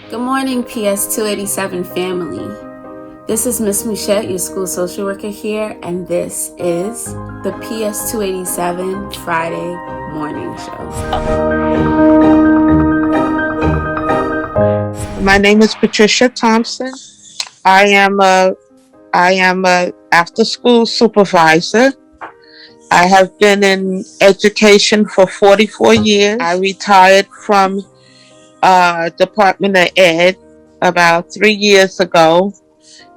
Good morning, Ps287 family. This is Miss Mouchette, your school social worker here, and this is the Ps287 Friday Morning Show. My name is Patricia Thompson. I am a after-school supervisor. I have been in education for 44 years. I retired from Department of Ed about 3 years ago,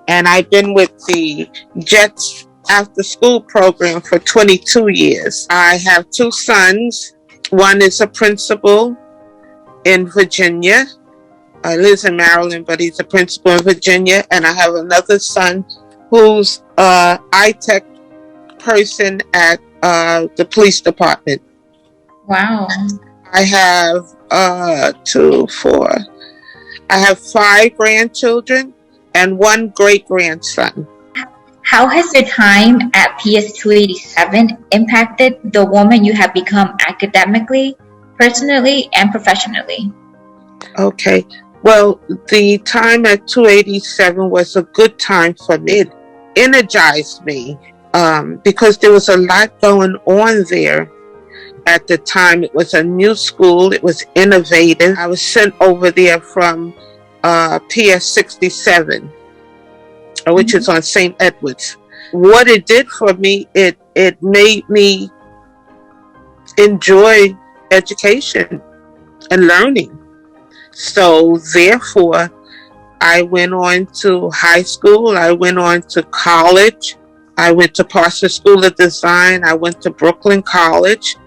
and I've been with the JETS after-school program for 22 years. I have two sons. One is a principal in Virginia. He lives in Maryland, but he's a principal in Virginia. And I have another son who's an I-Tech person at the police department. Wow. I have I have 5 grandchildren and 1 great-grandson. How has your time at PS287 impacted the woman you have become academically, personally, and professionally? Okay. Well, the time at 287 was a good time for me. It energized me because there was a lot going on there. At the time, it was a new school. It was innovative. I was sent over there from Ps287, which is on St. Edward's. What it did for me, it made me enjoy education and learning. So therefore, I went on to high school. I went on to college. I went to Parsons School of Design. I went to Brooklyn College.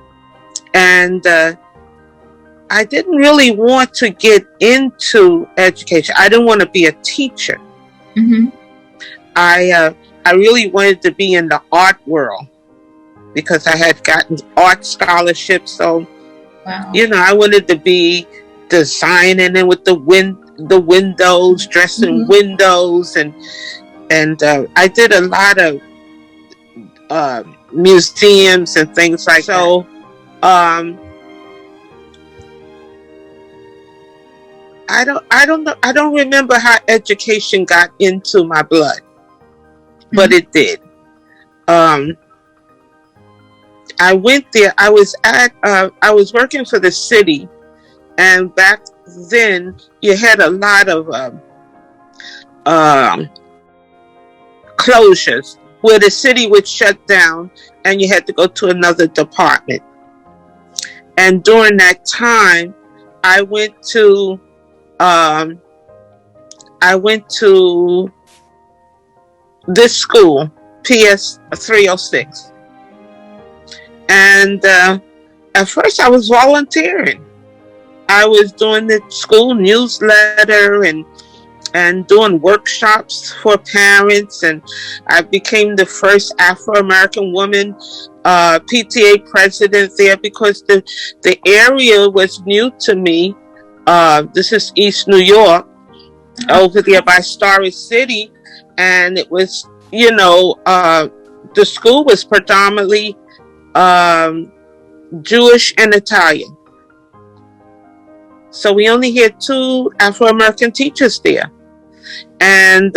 And I didn't really want to get into education. I didn't want to be a teacher. Mm-hmm. I really wanted to be in the art world because I had gotten art scholarships. So, wow. I wanted to be designing and with the windows, dressing windows, and I did a lot of museums and things like that. So. I don't remember how education got into my blood, but it did. I went there. I was working for the city, and back then you had a lot of closures where the city would shut down and you had to go to another department. And during that time, I went to this school, Ps287, and at first I was volunteering. I was doing the school newsletter and doing workshops for parents, and I became the first Afro-American woman PTA president there because the area was new to me. This is East New York, over there by Starry City, and it was, the school was predominantly Jewish and Italian. So we only had 2 Afro-American teachers there. And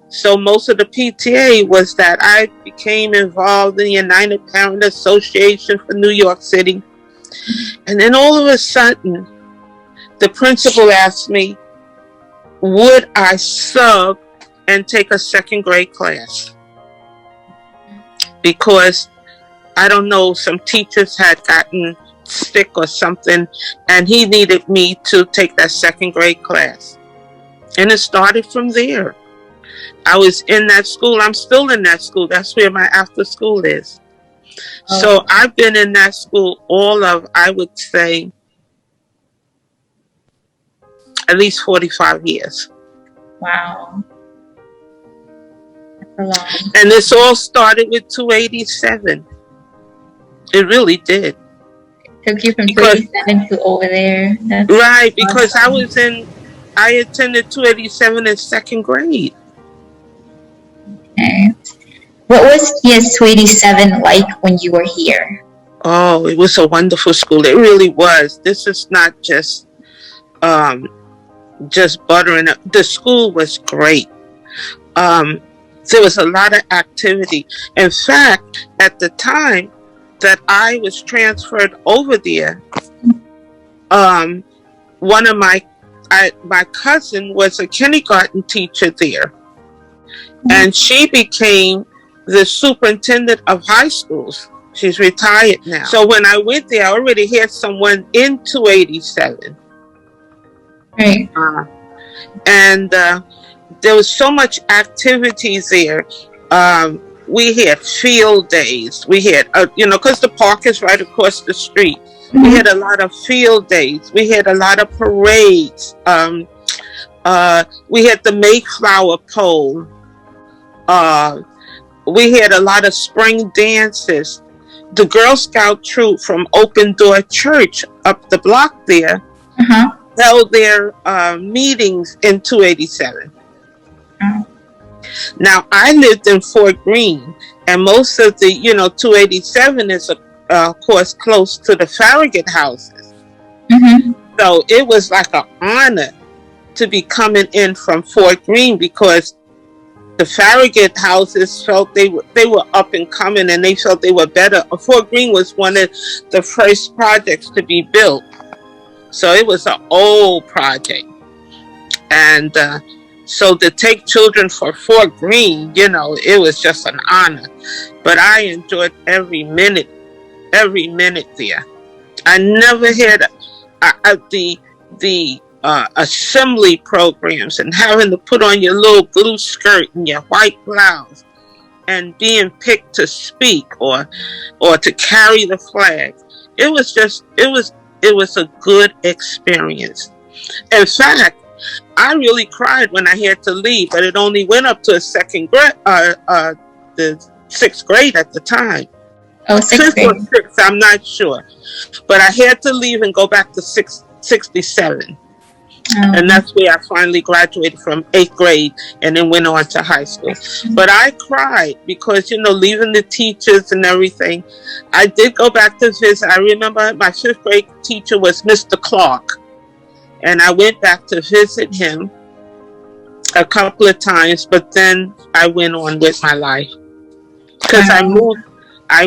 so most of the PTA was that I became involved in the United Parent Association for New York City. And then all of a sudden, the principal asked me, would I sub and take a 2nd grade class? Because, I don't know, some teachers had gotten sick or something, and he needed me to take that 2nd grade class. And it started from there. I was in that school. I'm still in that school. That's where my after school is. Oh. So I've been in that school all of, I would say, at least 45 years. Wow. That's a lot. And this all started with 287. It really did. Took you from 287 to over there. That's right, because awesome. I attended 287 in 2nd grade. Okay. What was Ps287 like when you were here? Oh, it was a wonderful school. It really was. This is not just just buttering up. The school was great. There was a lot of activity. In fact, at the time that I was transferred over there, one of my cousin was a kindergarten teacher there, and she became the superintendent of high schools. She's retired now. So when I went there, I already had someone in 287. Right. And there was so much activity there. We had field days. We had, because the park is right across the street. Mm-hmm. We had a lot of field days. We had a lot of parades. We had the Mayflower pole. We had a lot of spring dances. The Girl Scout troop from Open Door Church up the block there held their meetings in 287. Now, I lived in Fort Greene, and most of the, 287 is, of course, close to the Farragut houses. Mm-hmm. So it was like an honor to be coming in from Fort Greene, because the Farragut houses felt they were up and coming, and they felt they were better. Fort Greene was one of the first projects to be built. So it was an old project. And so to take children for Fort Greene, it was just an honor. But I enjoyed every minute there. I never had the assembly programs and having to put on your little blue skirt and your white blouse and being picked to speak or to carry the flag. It was a good experience. In fact, I really cried when I had to leave, but it only went up to the sixth grade at the time. Oh, sixth grade. Or sixth, I'm not sure. But I had to leave and go back to 67. And that's where I finally graduated from 8th grade and then went on to high school. But I cried because, leaving the teachers and everything. I did go back to visit. I remember my 5th grade teacher was Mr. Clark. And I went back to visit him a couple of times, but then I went on with my life. Because I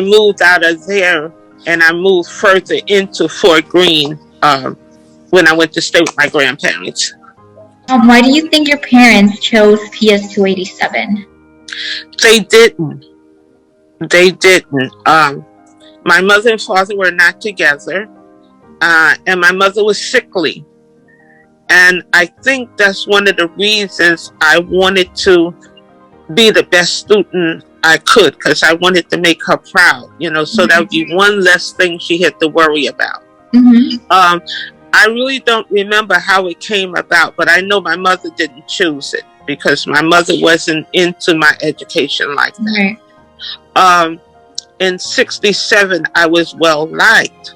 moved out of there and I moved further into Fort Greene when I went to stay with my grandparents. Why do you think your parents chose PS287? They didn't. My mother and father were not together, and my mother was sickly. And I think that's one of the reasons I wanted to be the best student I could, because I wanted to make her proud, so that would be one less thing she had to worry about. Mm-hmm. I really don't remember how it came about, but I know my mother didn't choose it because my mother wasn't into my education like that. Right. In 67, I was well liked.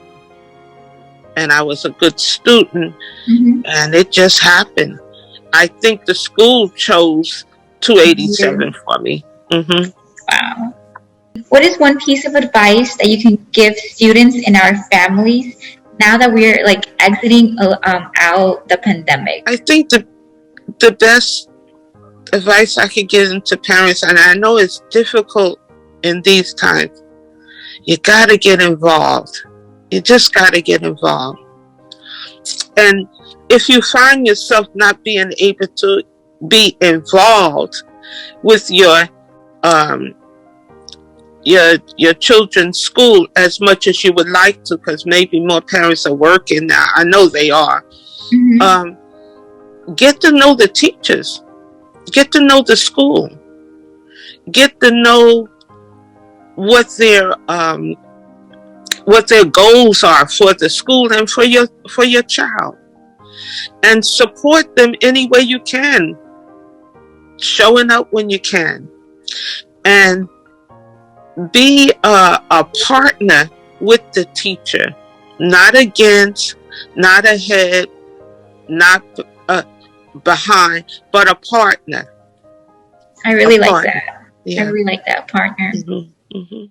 And I was a good student, and it just happened. I think the school chose 287 for me. Mm-hmm. Wow. What is one piece of advice that you can give students in our families now that we're exiting out the pandemic? I think the best advice I could give to parents, and I know it's difficult in these times, you got to get involved. You just got to get involved. And if you find yourself not being able to be involved with your children's school as much as you would like to, because maybe more parents are working now. I know they are. Mm-hmm. Get to know the teachers. Get to know the school. Get to know what their goals are for the school and for your child, and support them any way you can, showing up when you can, and be a partner with the teacher, not against, not ahead, not behind, but a partner. I really like that. Yeah. I really like that, partner. Mm-hmm. Mm-hmm.